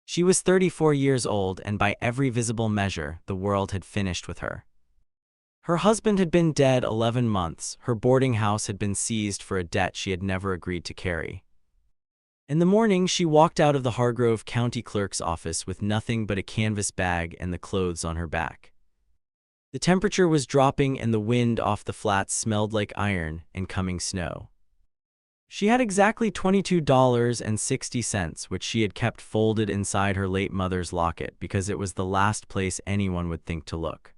She was 34 years old, and by every visible measure, the world had finished with her. Her husband had been dead 11 months, her boarding house had been seized for a debt she had never agreed to carry. In the morning, she walked out of the Hargrove County Clerk's office with nothing but a canvas bag and the clothes on her back. The temperature was dropping and the wind off the flats smelled like iron and coming snow. She had exactly $22.60, which she had kept folded inside her late mother's locket because it was the last place anyone would think to look.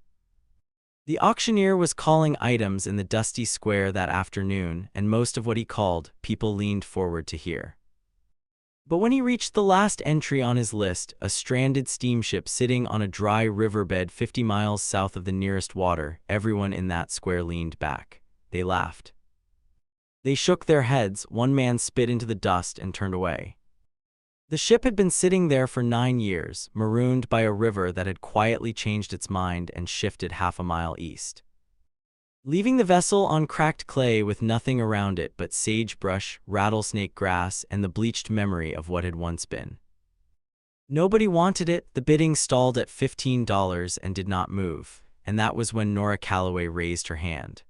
The auctioneer was calling items in the dusty square that afternoon, and most of what he called, people leaned forward to hear. But when he reached the last entry on his list, a stranded steamship sitting on a dry riverbed 50 miles south of the nearest water, everyone in that square leaned back. They laughed. They shook their heads, one man spit into the dust and turned away. The ship had been sitting there for 9 years, marooned by a river that had quietly changed its mind and shifted half a mile east, leaving the vessel on cracked clay with nothing around it but sagebrush, rattlesnake grass, and the bleached memory of what had once been. Nobody wanted it, the bidding stalled at $15 and did not move, and that was when Nora Calloway raised her hand.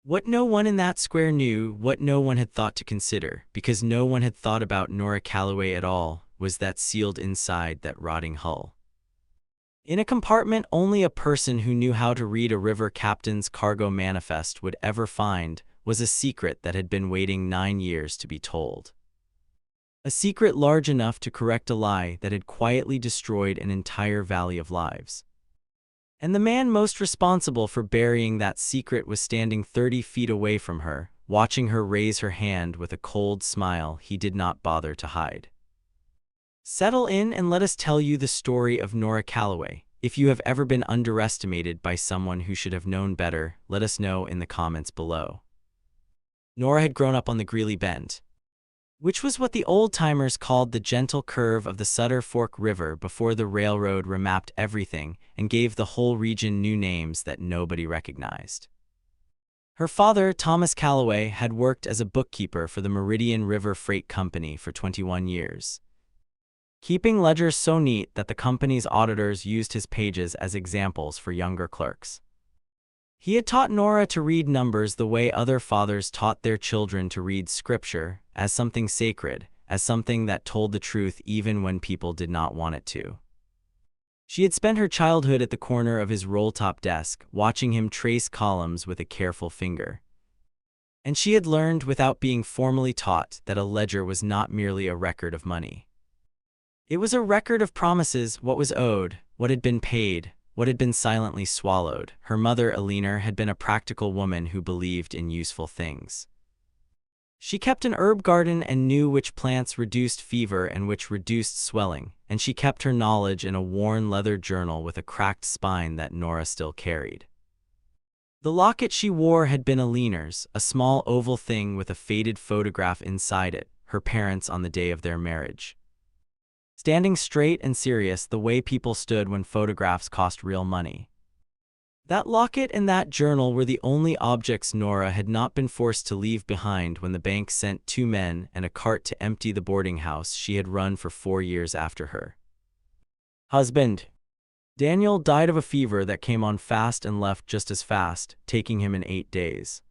What no one in that square knew, what no one had thought to consider, because no one had thought about Nora Calloway at all, was that sealed inside that rotting hull, in a compartment only a person who knew how to read a river captain's cargo manifest would ever find, was a secret that had been waiting 9 years to be told. A secret large enough to correct a lie that had quietly destroyed an entire valley of lives. And the man most responsible for burying that secret was standing 30 feet away from her, watching her raise her hand with a cold smile he did not bother to hide. Settle in and let us tell you the story of Nora Calloway. If you have ever been underestimated by someone who should have known better, let us know in the comments below. Nora had grown up on the Greeley Bend, which was what the old-timers called the gentle curve of the Sutter Fork River before the railroad remapped everything and gave the whole region new names that nobody recognized. Her father, Thomas Calloway, had worked as a bookkeeper for the Meridian River Freight Company for 21 years. Keeping ledgers so neat that the company's auditors used his pages as examples for younger clerks. He had taught Nora to read numbers the way other fathers taught their children to read scripture, as something sacred, as something that told the truth even when people did not want it to. She had spent her childhood at the corner of his roll-top desk, watching him trace columns with a careful finger. And she had learned, without being formally taught, that a ledger was not merely a record of money. It was a record of promises, what was owed, what had been paid, what had been silently swallowed. Her mother, Eleanor, had been a practical woman who believed in useful things. She kept an herb garden and knew which plants reduced fever and which reduced swelling, and she kept her knowledge in a worn leather journal with a cracked spine that Nora still carried. The locket she wore had been Eleanor's, a small oval thing with a faded photograph inside it, her parents on the day of their marriage. Standing straight and serious the way people stood when photographs cost real money. That locket and that journal were the only objects Nora had not been forced to leave behind when the bank sent 2 men and a cart to empty the boarding house she had run for 4 years after her husband, Daniel, died of a fever that came on fast and left just as fast, taking him in 8 days.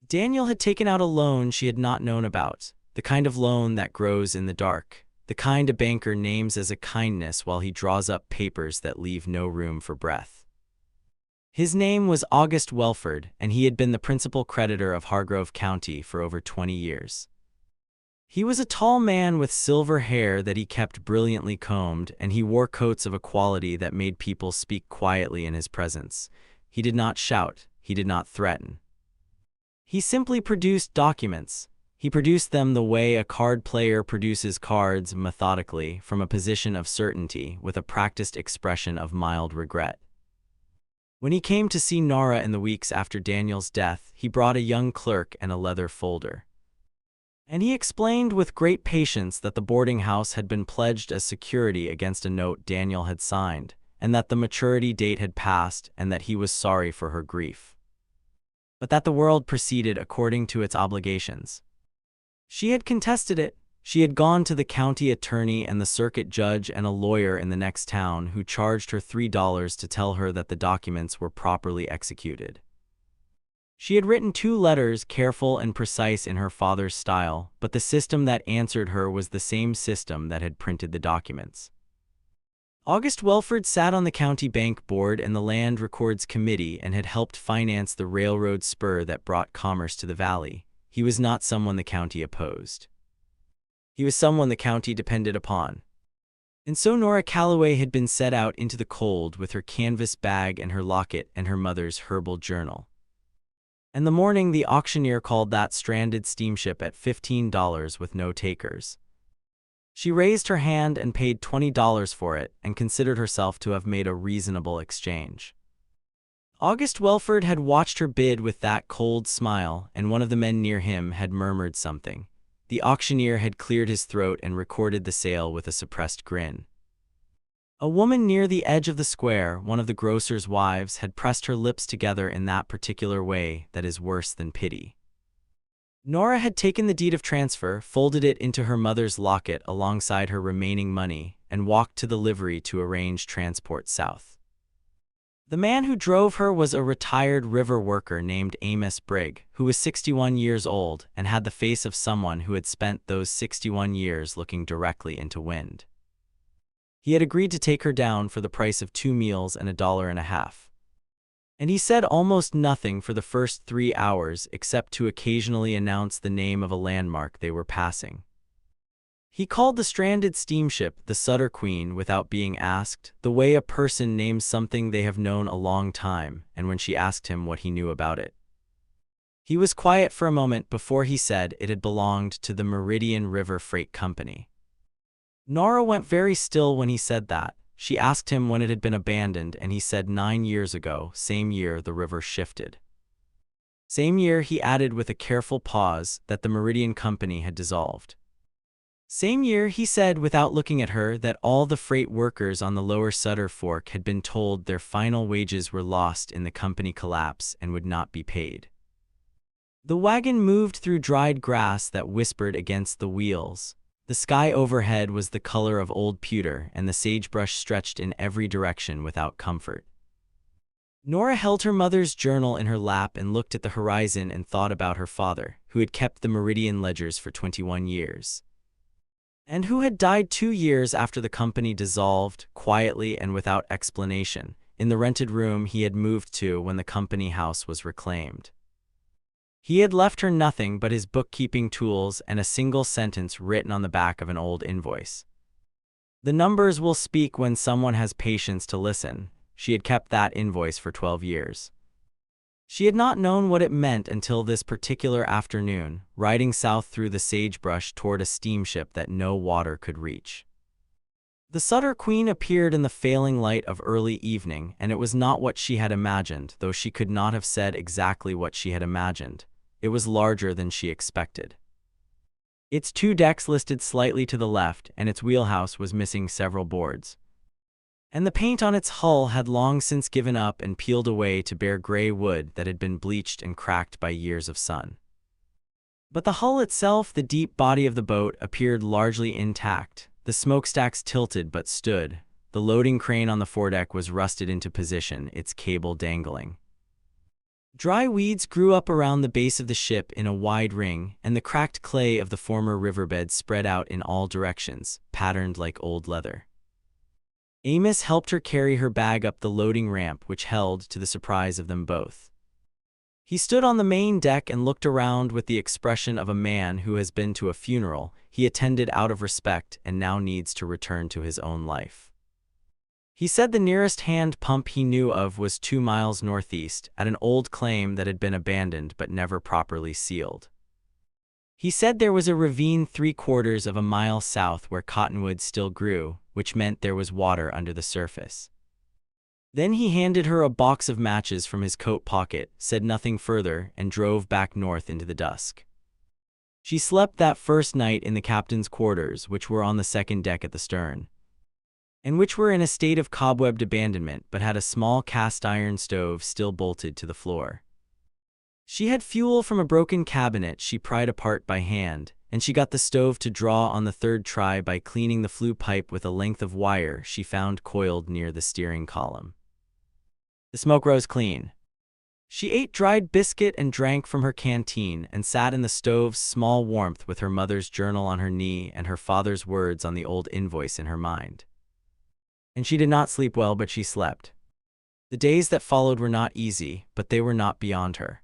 Daniel had taken out a loan she had not known about, the kind of loan that grows in the dark. The kind a banker names as a kindness while he draws up papers that leave no room for breath. His name was August Welford, and he had been the principal creditor of Hargrove County for over 20 years. He was a tall man with silver hair that he kept brilliantly combed, and he wore coats of a quality that made people speak quietly in his presence. He did not shout, he did not threaten. He simply produced documents. He produced them the way a card player produces cards, methodically, from a position of certainty, with a practiced expression of mild regret. When he came to see Nora in the weeks after Daniel's death, he brought a young clerk and a leather folder. And he explained with great patience that the boarding house had been pledged as security against a note Daniel had signed, and that the maturity date had passed, and that he was sorry for her grief, but that the world proceeded according to its obligations. She had contested it. She had gone to the county attorney and the circuit judge and a lawyer in the next town who charged her $3 to tell her that the documents were properly executed. She had written 2 letters, careful and precise in her father's style, but the system that answered her was the same system that had printed the documents. August Welford sat on the county bank board and the land records committee and had helped finance the railroad spur that brought commerce to the valley. He was not someone the county opposed. He was someone the county depended upon. And so Nora Calloway had been set out into the cold with her canvas bag and her locket and her mother's herbal journal. And the morning the auctioneer called that stranded steamship at $15 with no takers. She raised her hand and paid $20 for it and considered herself to have made a reasonable exchange. August Welford had watched her bid with that cold smile, and one of the men near him had murmured something. The auctioneer had cleared his throat and recorded the sale with a suppressed grin. A woman near the edge of the square, one of the grocer's wives, had pressed her lips together in that particular way that is worse than pity. Nora had taken the deed of transfer, folded it into her mother's locket alongside her remaining money, and walked to the livery to arrange transport south. The man who drove her was a retired river worker named Amos Brigg, who was 61 years old and had the face of someone who had spent those 61 years looking directly into wind. He had agreed to take her down for the price of 2 meals and $1.50. And he said almost nothing for the first 3 hours except to occasionally announce the name of a landmark they were passing. He called the stranded steamship the Sutter Queen without being asked, the way a person names something they have known a long time, and when she asked him what he knew about it. He was quiet for a moment before he said it had belonged to the Meridian River Freight Company. Nora went very still when he said that. She asked him when it had been abandoned, and he said 9 years ago, same year the river shifted. Same year, he added with a careful pause, that the Meridian Company had dissolved. Same year, he said without looking at her, that all the freight workers on the lower Sutter Fork had been told their final wages were lost in the company collapse and would not be paid. The wagon moved through dried grass that whispered against the wheels. The sky overhead was the color of old pewter, and the sagebrush stretched in every direction without comfort. Nora held her mother's journal in her lap and looked at the horizon and thought about her father, who had kept the Meridian ledgers for 21 years. And who had died 2 years after the company dissolved, quietly and without explanation, in the rented room he had moved to when the company house was reclaimed. He had left her nothing but his bookkeeping tools and a single sentence written on the back of an old invoice. The numbers will speak when someone has patience to listen. She had kept that invoice for 12 years. She had not known what it meant until this particular afternoon, riding south through the sagebrush toward a steamship that no water could reach. The Sutter Queen appeared in the failing light of early evening, and it was not what she had imagined, though she could not have said exactly what she had imagined. It was larger than she expected. Its 2 decks listed slightly to the left, and its wheelhouse was missing several boards. And the paint on its hull had long since given up and peeled away to bare gray wood that had been bleached and cracked by years of sun. But the hull itself, the deep body of the boat, appeared largely intact. The smokestacks tilted but stood. The loading crane on the foredeck was rusted into position, its cable dangling. Dry weeds grew up around the base of the ship in a wide ring, and the cracked clay of the former riverbed spread out in all directions, patterned like old leather. Amos helped her carry her bag up the loading ramp, which held, to the surprise of them both. He stood on the main deck and looked around with the expression of a man who has been to a funeral he attended out of respect and now needs to return to his own life. He said the nearest hand pump he knew of was 2 miles northeast, at an old claim that had been abandoned but never properly sealed. He said there was a ravine 3/4 of a mile south where cottonwood still grew, which meant there was water under the surface. Then he handed her a box of matches from his coat pocket, said nothing further, and drove back north into the dusk. She slept that first night in the captain's quarters, which were on the second deck at the stern, and which were in a state of cobwebbed abandonment but had a small cast-iron stove still bolted to the floor. She had fuel from a broken cabinet she pried apart by hand, and she got the stove to draw on the third try by cleaning the flue pipe with a length of wire she found coiled near the steering column. The smoke rose clean. She ate dried biscuit and drank from her canteen and sat in the stove's small warmth with her mother's journal on her knee and her father's words on the old invoice in her mind. And she did not sleep well, but she slept. The days that followed were not easy, but they were not beyond her.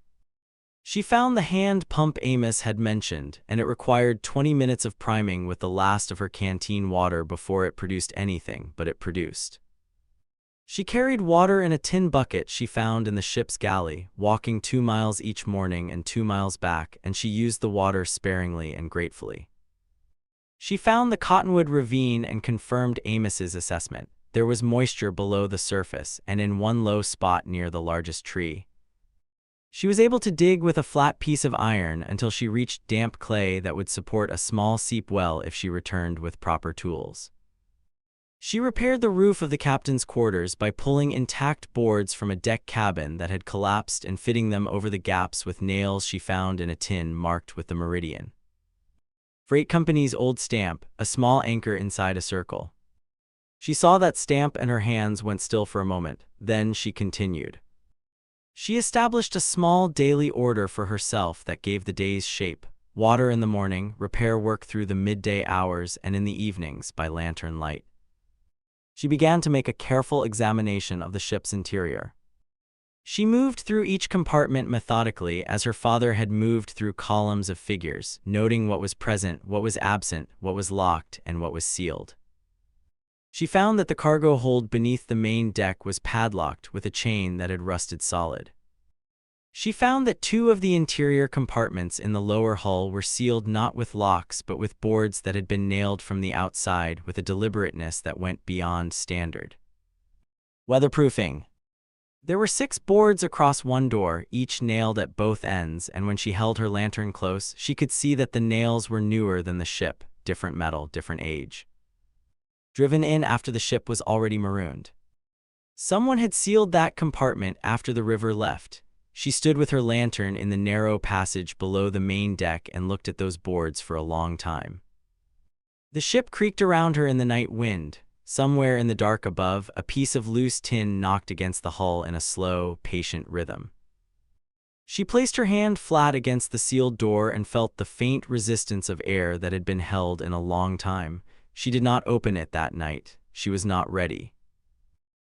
She found the hand pump Amos had mentioned, and it required 20 minutes of priming with the last of her canteen water before it produced anything, but it produced. She carried water in a tin bucket she found in the ship's galley, walking 2 miles each morning and 2 miles back, and she used the water sparingly and gratefully. She found the Cottonwood Ravine and confirmed Amos's assessment. There was moisture below the surface and in one low spot near the largest tree. She was able to dig with a flat piece of iron until she reached damp clay that would support a small seep well if she returned with proper tools. She repaired the roof of the captain's quarters by pulling intact boards from a deck cabin that had collapsed and fitting them over the gaps with nails she found in a tin marked with the meridian. Freight company's old stamp, a small anchor inside a circle. She saw that stamp and her hands went still for a moment. Then she continued. She established a small daily order for herself that gave the day's shape: water in the morning, repair work through the midday hours, and in the evenings by lantern light. She began to make a careful examination of the ship's interior. She moved through each compartment methodically as her father had moved through columns of figures, noting what was present, what was absent, what was locked, and what was sealed. She found that the cargo hold beneath the main deck was padlocked with a chain that had rusted solid. She found that 2 of the interior compartments in the lower hull were sealed not with locks but with boards that had been nailed from the outside with a deliberateness that went beyond standard. Weatherproofing. There were 6 boards across one door, each nailed at both ends, and when she held her lantern close, she could see that the nails were newer than the ship, different metal, different age. Driven in after the ship was already marooned. Someone had sealed that compartment after the river left. She stood with her lantern in the narrow passage below the main deck and looked at those boards for a long time. The ship creaked around her in the night wind. Somewhere in the dark above, a piece of loose tin knocked against the hull in a slow, patient rhythm. She placed her hand flat against the sealed door and felt the faint resistance of air that had been held in a long time. She did not open it that night. She was not ready.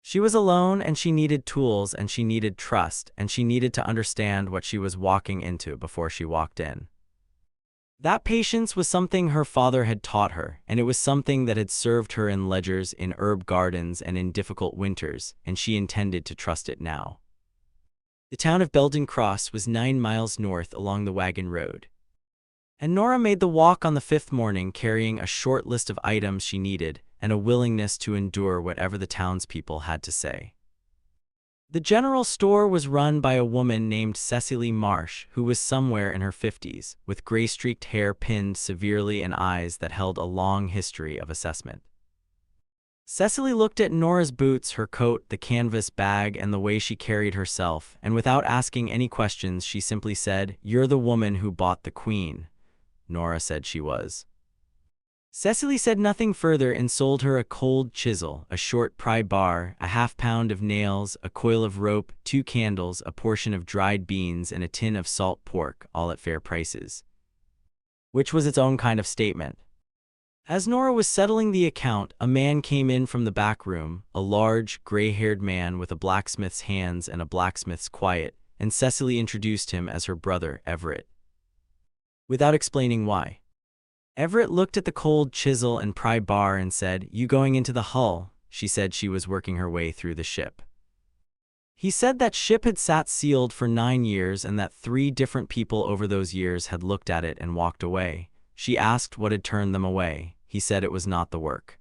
She was alone, and she needed tools, and she needed trust, and she needed to understand what she was walking into before she walked in. That patience was something her father had taught her, and it was something that had served her in ledgers, in herb gardens, and in difficult winters, and she intended to trust it now. The town of Belden Cross was 9 miles north along the wagon road. And Nora made the walk on the 5th morning carrying a short list of items she needed and a willingness to endure whatever the townspeople had to say. The general store was run by a woman named Cecily Marsh, who was somewhere in her 50s, with gray-streaked hair pinned severely and eyes that held a long history of assessment. Cecily looked at Nora's boots, her coat, the canvas bag, and the way she carried herself, and without asking any questions, she simply said, "You're the woman who bought the Queen." Nora said she was. Cecily said nothing further and sold her a cold chisel, a short pry bar, a half-pound of nails, a coil of rope, 2 candles, a portion of dried beans, and a tin of salt pork, all at fair prices. Which was its own kind of statement. As Nora was settling the account, a man came in from the back room, a large, gray-haired man with a blacksmith's hands and a blacksmith's quiet, and Cecily introduced him as her brother, Everett. Without explaining why. Everett looked at the cold chisel and pry bar and said, "You going into the hull?" She said she was working her way through the ship. He said that ship had sat sealed for 9 years and that 3 different people over those years had looked at it and walked away. She asked what had turned them away. He said it was not the work.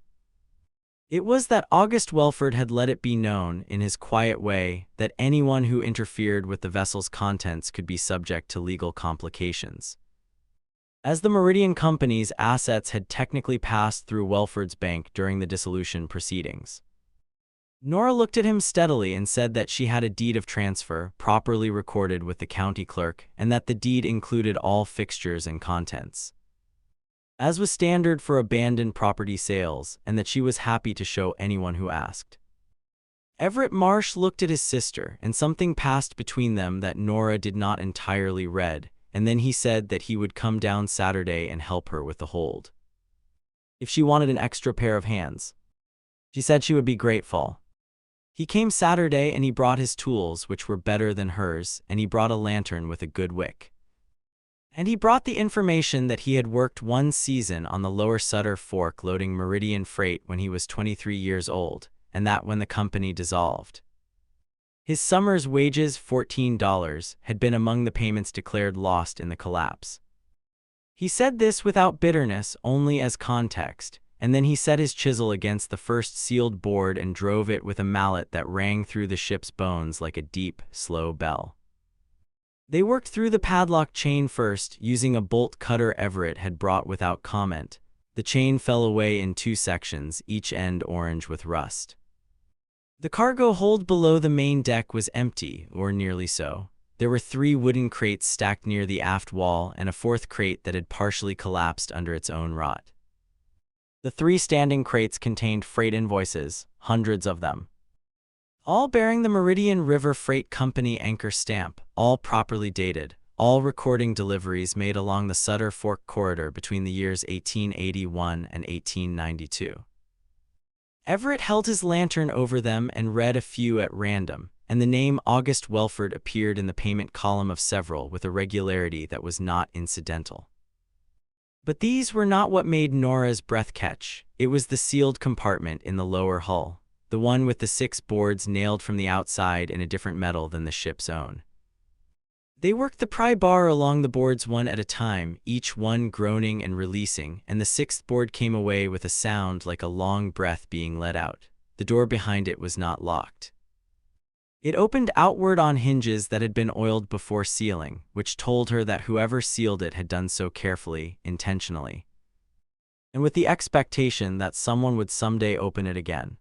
It was that August Welford had let it be known, in his quiet way, that anyone who interfered with the vessel's contents could be subject to legal complications. As the Meridian Company's assets had technically passed through Welford's bank during the dissolution proceedings. Nora looked at him steadily and said that she had a deed of transfer, properly recorded with the county clerk, and that the deed included all fixtures and contents. as was standard for abandoned property sales, and that she was happy to show anyone who asked. Everett Marsh looked at his sister, and something passed between them that Nora did not entirely read, and then he said that he would come down Saturday and help her with the hold. If she wanted an extra pair of hands, she said she would be grateful. He came Saturday and he brought his tools, which were better than hers, and he brought a lantern with a good wick. And he brought the information that he had worked one season on the Lower Sutter Fork loading Meridian freight when he was 23 years old, and that when the company dissolved. His summer's wages, $14, had been among the payments declared lost in the collapse. He said this without bitterness, only as context, and then he set his chisel against the first sealed board and drove it with a mallet that rang through the ship's bones like a deep, slow bell. They worked through the padlock chain first, using a bolt cutter Everett had brought without comment. The chain fell away in 2 sections, each end orange with rust. The cargo hold below the main deck was empty, or nearly so. There were 3 wooden crates stacked near the aft wall and a 4th crate that had partially collapsed under its own rot. The 3 standing crates contained freight invoices, hundreds of them, all bearing the Meridian River Freight Company anchor stamp, all properly dated, all recording deliveries made along the Sutter Fork corridor between the years 1881 and 1892. Everett held his lantern over them and read a few at random, and the name August Welford appeared in the payment column of several with a regularity that was not incidental. But these were not what made Nora's breath catch. It was the sealed compartment in the lower hull, the one with the 6 boards nailed from the outside in a different metal than the ship's own. They worked the pry bar along the boards one at a time, each one groaning and releasing, and the 6th board came away with a sound like a long breath being let out. The door behind it was not locked. It opened outward on hinges that had been oiled before sealing, which told her that whoever sealed it had done so carefully, intentionally, and with the expectation that someone would someday open it again.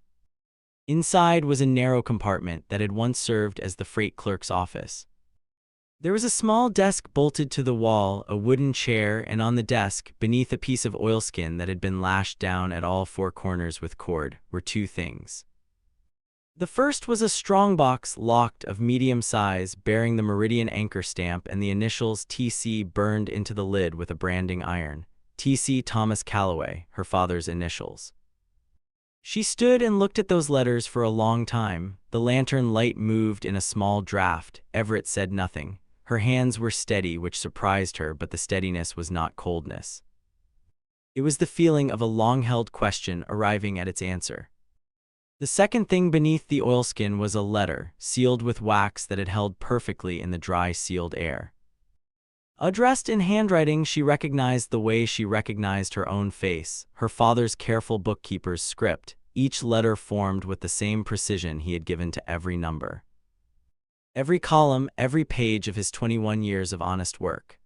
Inside was a narrow compartment that had once served as the freight clerk's office. There was a small desk bolted to the wall, a wooden chair, and on the desk, beneath a piece of oilskin that had been lashed down at all 4 corners with cord, were 2 things. The first was a strongbox locked of medium size bearing the Meridian anchor stamp and the initials TC burned into the lid with a branding iron. TC Thomas Calloway, her father's initials. She stood and looked at those letters for a long time. The lantern light moved in a small draft. Everett said nothing. Her hands were steady, which surprised her, but the steadiness was not coldness. It was the feeling of a long-held question arriving at its answer. The second thing beneath the oilskin was a letter, sealed with wax that had held perfectly in the dry, sealed air. Addressed in handwriting she recognized the way she recognized her own face, her father's careful bookkeeper's script, each letter formed with the same precision he had given to every number. Every column, every page of his 21 years of honest work.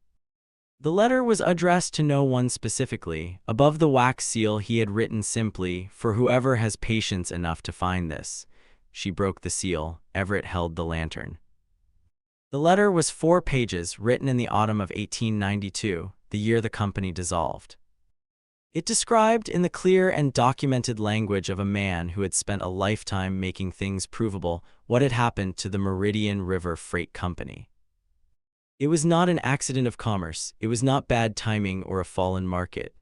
The letter was addressed to no one specifically. Above the wax seal he had written simply, "For whoever has patience enough to find this." She broke the seal. Everett held the lantern. The letter was 4 pages, written in the autumn of 1892, the year the company dissolved. It described, in the clear and documented language of a man who had spent a lifetime making things provable, what had happened to the Meridian River Freight Company. It was not an accident of commerce. It was not bad timing or a fallen market.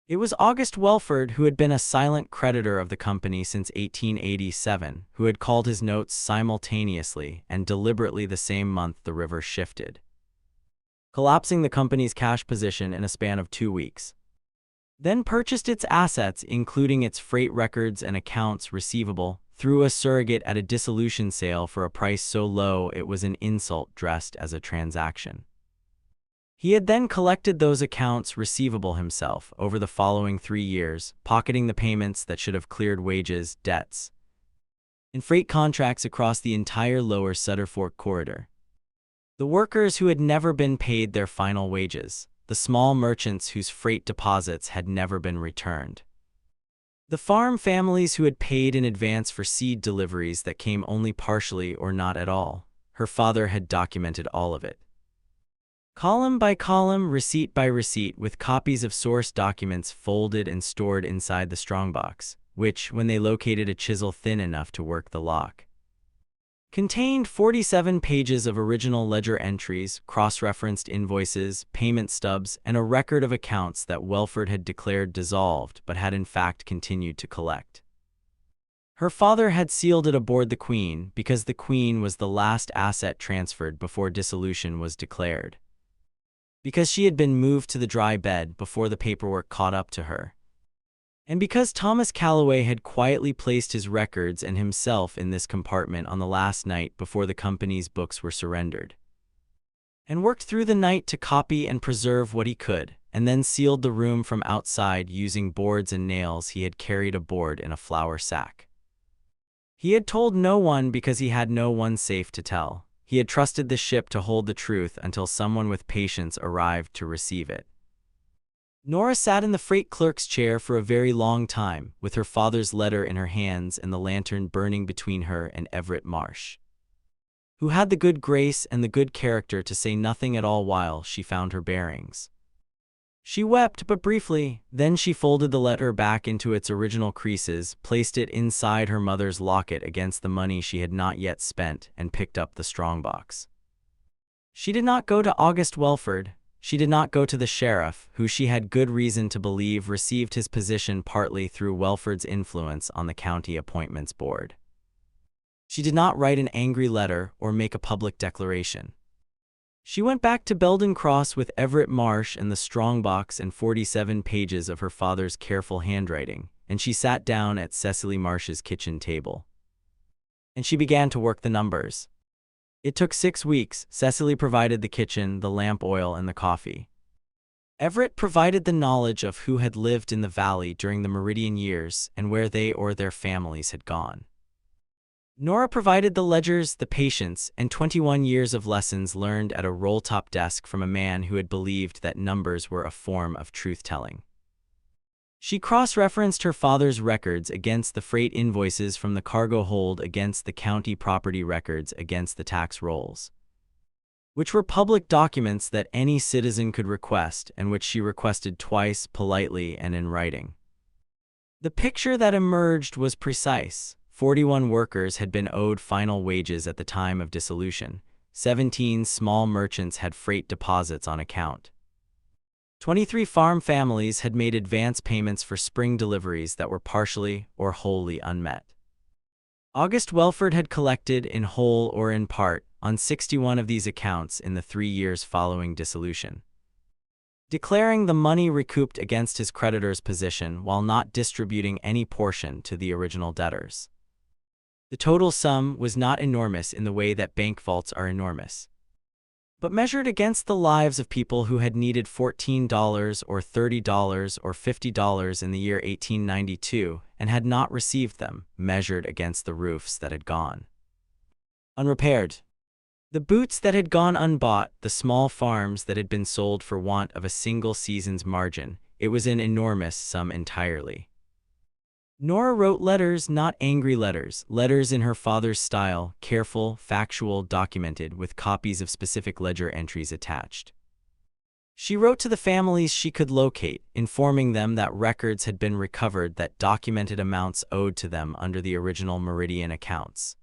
It was August Welford, who had been a silent creditor of the company since 1887, who had called his notes simultaneously and deliberately the same month the river shifted, collapsing the company's cash position in a span of 2 weeks. Then purchased its assets, including its freight records and accounts receivable, through a surrogate at a dissolution sale for a price so low it was an insult dressed as a transaction. He had then collected those accounts receivable himself over the following 3 years, pocketing the payments that should have cleared wages, debts, and freight contracts across the entire lower Sutter Fork corridor. The workers who had never been paid their final wages, the small merchants whose freight deposits had never been returned, the farm families who had paid in advance for seed deliveries that came only partially or not at all. Her father had documented all of it. column by column, receipt by receipt, with copies of source documents folded and stored inside the strongbox, which, when they located a chisel thin enough to work the lock, contained 47 pages of original ledger entries, cross-referenced invoices, payment stubs, and a record of accounts that Welford had declared dissolved but had in fact continued to collect. Her father had sealed it aboard the Queen because the Queen was the last asset transferred before dissolution was declared, because she had been moved to the dry bed before the paperwork caught up to her, and because Thomas Calloway had quietly placed his records and himself in this compartment on the last night before the company's books were surrendered, and worked through the night to copy and preserve what he could, and then sealed the room from outside using boards and nails he had carried aboard in a flour sack. He had told no one because he had no one safe to tell. He had trusted the ship to hold the truth until someone with patience arrived to receive it. Nora sat in the freight clerk's chair for a very long time, with her father's letter in her hands and the lantern burning between her and Everett Marsh, who had the good grace and the good character to say nothing at all while she found her bearings. She wept but briefly, then she folded the letter back into its original creases, placed it inside her mother's locket against the money she had not yet spent, and picked up the strongbox. She did not go to August Welford. She did not go to the sheriff, who she had good reason to believe received his position partly through Welford's influence on the county appointments board. She did not write an angry letter or make a public declaration. She went back to Belden Cross with Everett Marsh and the strongbox and 47 pages of her father's careful handwriting, and she sat down at Cecily Marsh's kitchen table. And she began to work the numbers. It took 6 weeks. Cecily provided the kitchen, the lamp oil, and the coffee. Everett provided the knowledge of who had lived in the valley during the Meridian years and where they or their families had gone. Nora provided the ledgers, the patience, and 21 years of lessons learned at a roll-top desk from a man who had believed that numbers were a form of truth-telling. She cross-referenced her father's records against the freight invoices from the cargo hold, against the county property records, against the tax rolls, which were public documents that any citizen could request and which she requested twice, politely and in writing. The picture that emerged was precise. 41 workers had been owed final wages at the time of dissolution. 17 small merchants had freight deposits on account. 23 farm families had made advance payments for spring deliveries that were partially or wholly unmet. August Welford had collected, in whole or in part, on 61 of these accounts in the 3 years following dissolution, declaring the money recouped against his creditors' position while not distributing any portion to the original debtors. The total sum was not enormous in the way that bank vaults are enormous, but measured against the lives of people who had needed $14 or $30 or $50 in the year 1892 and had not received them, measured against the roofs that had gone unrepaired, the boots that had gone unbought, the small farms that had been sold for want of a single season's margin, it was an enormous sum entirely. Nora wrote letters, not angry letters, letters in her father's style, careful, factual, documented, with copies of specific ledger entries attached. She wrote to the families she could locate, informing them that records had been recovered that documented amounts owed to them under the original Meridian accounts,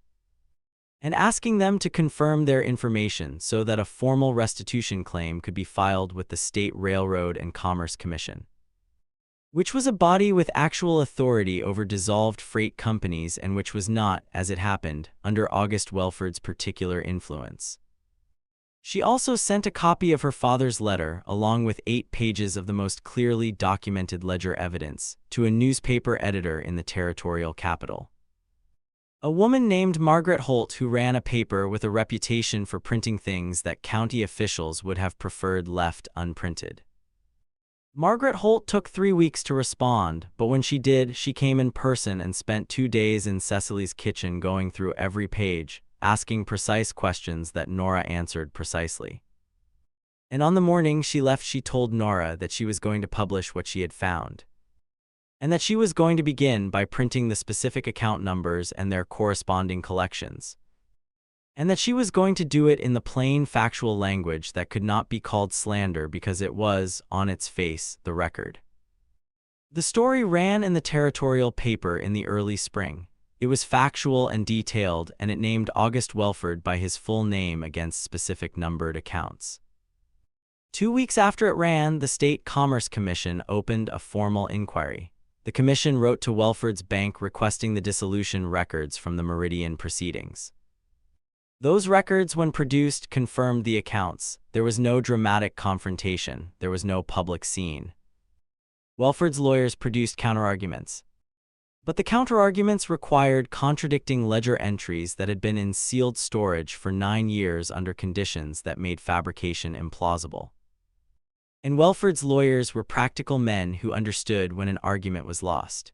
and asking them to confirm their information so that a formal restitution claim could be filed with the State Railroad and Commerce Commission, which was a body with actual authority over dissolved freight companies and which was not, as it happened, under August Welford's particular influence. She also sent a copy of her father's letter, along with 8 pages of the most clearly documented ledger evidence, to a newspaper editor in the territorial capital, a woman named Margaret Holt, who ran a paper with a reputation for printing things that county officials would have preferred left unprinted. Margaret Holt took 3 weeks to respond, but when she did, she came in person and spent 2 days in Cecily's kitchen going through every page, asking precise questions that Nora answered precisely. And on the morning she left, she told Nora that she was going to publish what she had found, and that she was going to begin by printing the specific account numbers and their corresponding collections. and that she was going to do it in the plain factual language that could not be called slander because it was, on its face, the record. The story ran in the territorial paper in the early spring. It was factual and detailed, and it named August Welford by his full name against specific numbered accounts. 2 weeks after it ran, the State Commerce Commission opened a formal inquiry. The commission wrote to Welford's bank requesting the dissolution records from the Meridian proceedings. Those records, when produced, confirmed the accounts. There was no dramatic confrontation. There was no public scene. Welford's lawyers produced counterarguments. But the counterarguments required contradicting ledger entries that had been in sealed storage for 9 years under conditions that made fabrication implausible. And Welford's lawyers were practical men who understood when an argument was lost.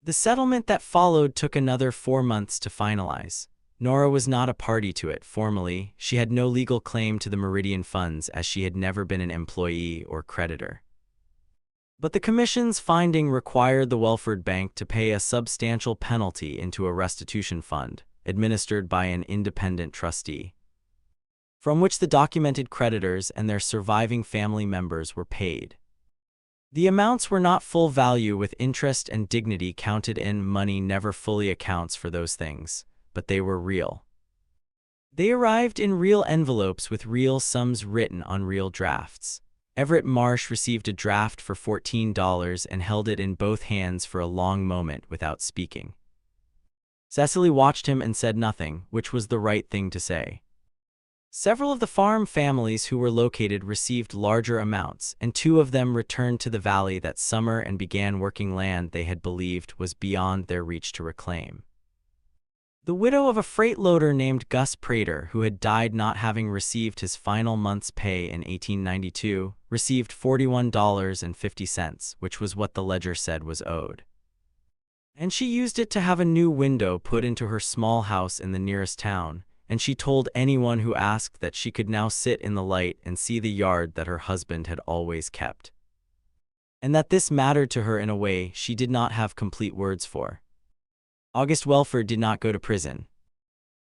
The settlement that followed took another 4 months to finalize. Nora was not a party to it formally. She had no legal claim to the Meridian funds as she had never been an employee or creditor. But the commission's finding required the Welford Bank to pay a substantial penalty into a restitution fund, administered by an independent trustee, from which the documented creditors and their surviving family members were paid. The amounts were not full value, with interest and dignity counted in. Money never fully accounts for those things, but they were real. They arrived in real envelopes with real sums written on real drafts. Everett Marsh received a draft for $14 and held it in both hands for a long moment without speaking. Cecily watched him and said nothing, which was the right thing to say. Several of the farm families who were located received larger amounts, and 2 of them returned to the valley that summer and began working land they had believed was beyond their reach to reclaim. The widow of a freight loader named Gus Prater, who had died not having received his final month's pay in 1892, received $41.50, which was what the ledger said was owed. And she used it to have a new window put into her small house in the nearest town, and she told anyone who asked that she could now sit in the light and see the yard that her husband had always kept. And that this mattered to her in a way she did not have complete words for. August Welford did not go to prison.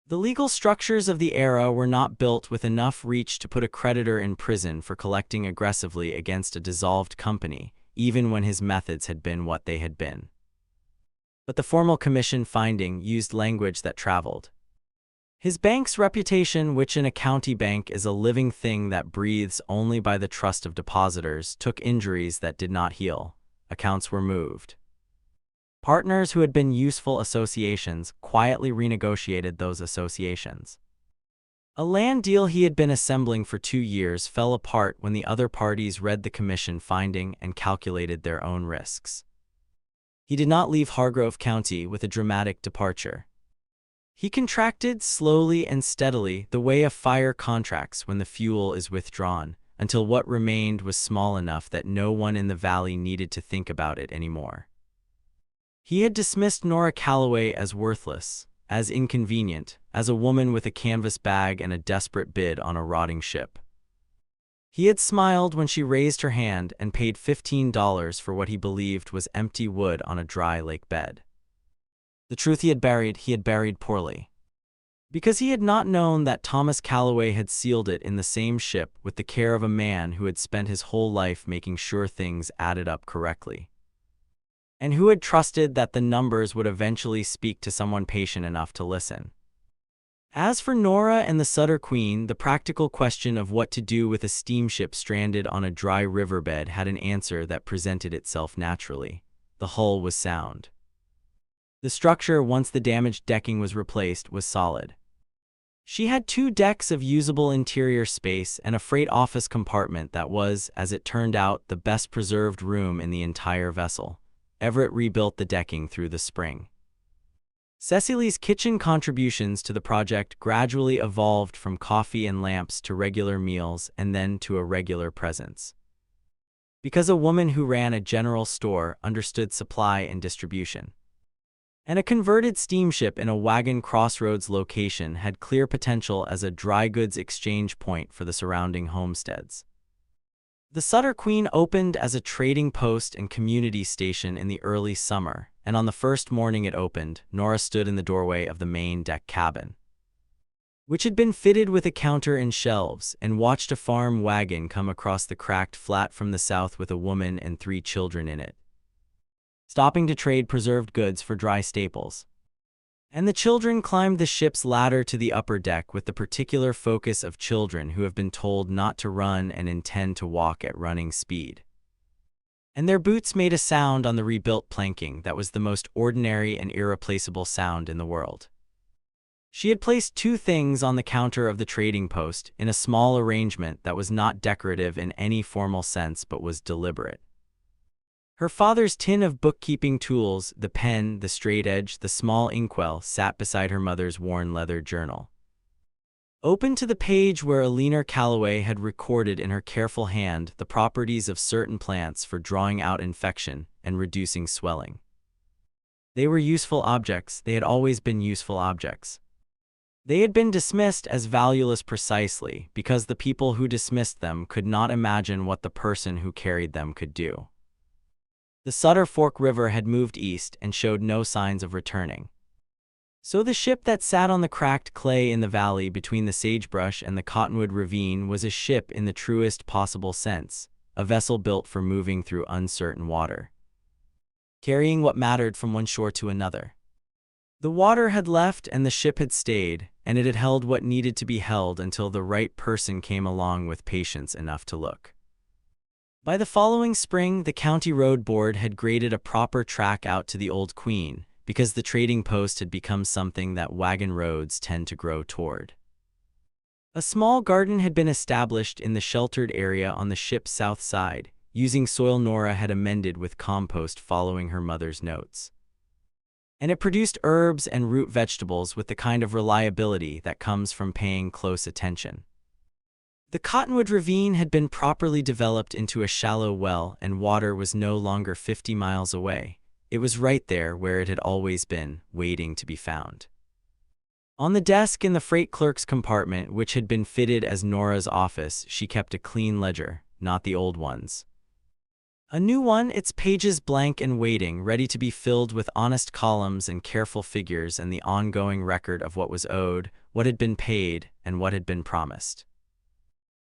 The legal structures of the era were not built with enough reach to put a creditor in prison for collecting aggressively against a dissolved company, even when his methods had been what they had been. But the formal commission finding used language that traveled. His bank's reputation, which in a county bank is a living thing that breathes only by the trust of depositors, took injuries that did not heal. Accounts were moved. Partners who had been useful associations quietly renegotiated those associations. A land deal he had been assembling for 2 years fell apart when the other parties read the commission finding and calculated their own risks. He did not leave Hargrove County with a dramatic departure. He contracted slowly and steadily, the way a fire contracts when the fuel is withdrawn, until what remained was small enough that no one in the valley needed to think about it anymore. He had dismissed Nora Calloway as worthless, as inconvenient, as a woman with a canvas bag and a desperate bid on a rotting ship. He had smiled when she raised her hand and paid $15 for what he believed was empty wood on a dry lake bed. The truth he had buried poorly. Because he had not known that Thomas Calloway had sealed it in the same ship with the care of a man who had spent his whole life making sure things added up correctly, and who had trusted that the numbers would eventually speak to someone patient enough to listen. As for Nora and the Sutter Queen, the practical question of what to do with a steamship stranded on a dry riverbed had an answer that presented itself naturally. The hull was sound. The structure, once the damaged decking was replaced, was solid. She had 2 decks of usable interior space and a freight office compartment that was, as it turned out, the best preserved room in the entire vessel. Everett rebuilt the decking through the spring. Cecily's kitchen contributions to the project gradually evolved from coffee and lamps to regular meals and then to a regular presence. Because a woman who ran a general store understood supply and distribution. And a converted steamship in a wagon crossroads location had clear potential as a dry goods exchange point for the surrounding homesteads. The Sutter Queen opened as a trading post and community station in the early summer, and on the first morning it opened, Nora stood in the doorway of the main deck cabin. which had been fitted with a counter and shelves, and watched a farm wagon come across the cracked flat from the south with a woman and 3 children in it, stopping to trade preserved goods for dry staples. And the children climbed the ship's ladder to the upper deck with the particular focus of children who have been told not to run and intend to walk at running speed. And their boots made a sound on the rebuilt planking that was the most ordinary and irreplaceable sound in the world. She had placed 2 things on the counter of the trading post in a small arrangement that was not decorative in any formal sense but was deliberate. Her father's tin of bookkeeping tools, the pen, the straight edge, the small inkwell, sat beside her mother's worn leather journal, open to the page where Eleanor Calloway had recorded in her careful hand the properties of certain plants for drawing out infection and reducing swelling. They were useful objects. They had always been useful objects. They had been dismissed as valueless precisely because the people who dismissed them could not imagine what the person who carried them could do. The Sutter Fork River had moved east and showed no signs of returning. So the ship that sat on the cracked clay in the valley between the sagebrush and the Cottonwood Ravine was a ship in the truest possible sense, a vessel built for moving through uncertain water, carrying what mattered from one shore to another. The water had left and the ship had stayed, and it had held what needed to be held until the right person came along with patience enough to look. By the following spring, the county road board had graded a proper track out to the Old Queen, because the trading post had become something that wagon roads tend to grow toward. A small garden had been established in the sheltered area on the ship's south side, using soil Nora had amended with compost following her mother's notes. And it produced herbs and root vegetables with the kind of reliability that comes from paying close attention. The Cottonwood Ravine had been properly developed into a shallow well, and water was no longer 50 miles away. It was right there where it had always been, waiting to be found. On the desk in the freight clerk's compartment, which had been fitted as Nora's office, she kept a clean ledger, not the old ones. A new one, its pages blank and waiting, ready to be filled with honest columns and careful figures and the ongoing record of what was owed, what had been paid, and what had been promised.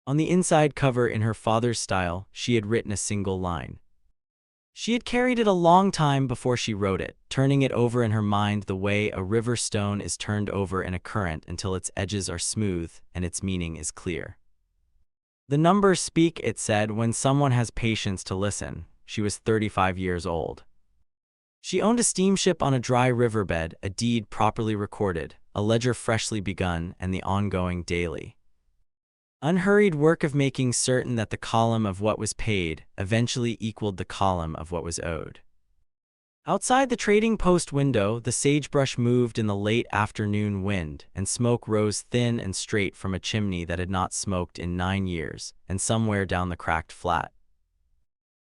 On the inside cover, in her father's style, she had written a single line. She had carried it a long time before she wrote it, turning it over in her mind the way a river stone is turned over in a current until its edges are smooth and its meaning is clear. The numbers speak, it said, when someone has patience to listen. She was 35 years old. She owned a steamship on a dry riverbed, a deed properly recorded, a ledger freshly begun, and the ongoing daily, unhurried work of making certain that the column of what was paid eventually equaled the column of what was owed. Outside the trading post window, the sagebrush moved in the late afternoon wind, and smoke rose thin and straight from a chimney that had not smoked in 9 years, and somewhere down the cracked flat,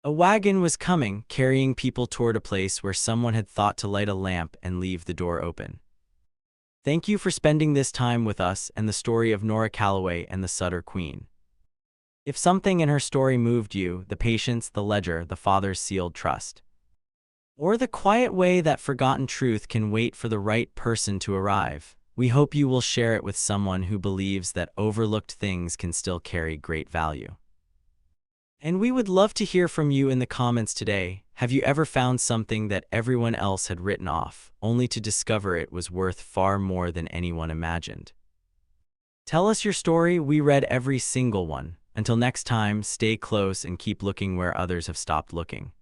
a wagon was coming, carrying people toward a place where someone had thought to light a lamp and leave the door open. Thank you for spending this time with us and the story of Nora Calloway and the Sutter Queen. If something in her story moved you, the patience, the ledger, the father's sealed trust, or the quiet way that forgotten truth can wait for the right person to arrive, we hope you will share it with someone who believes that overlooked things can still carry great value. And we would love to hear from you in the comments today. Have you ever found something that everyone else had written off, only to discover it was worth far more than anyone imagined? Tell us your story. We read every single one. Until next time, stay close and keep looking where others have stopped looking.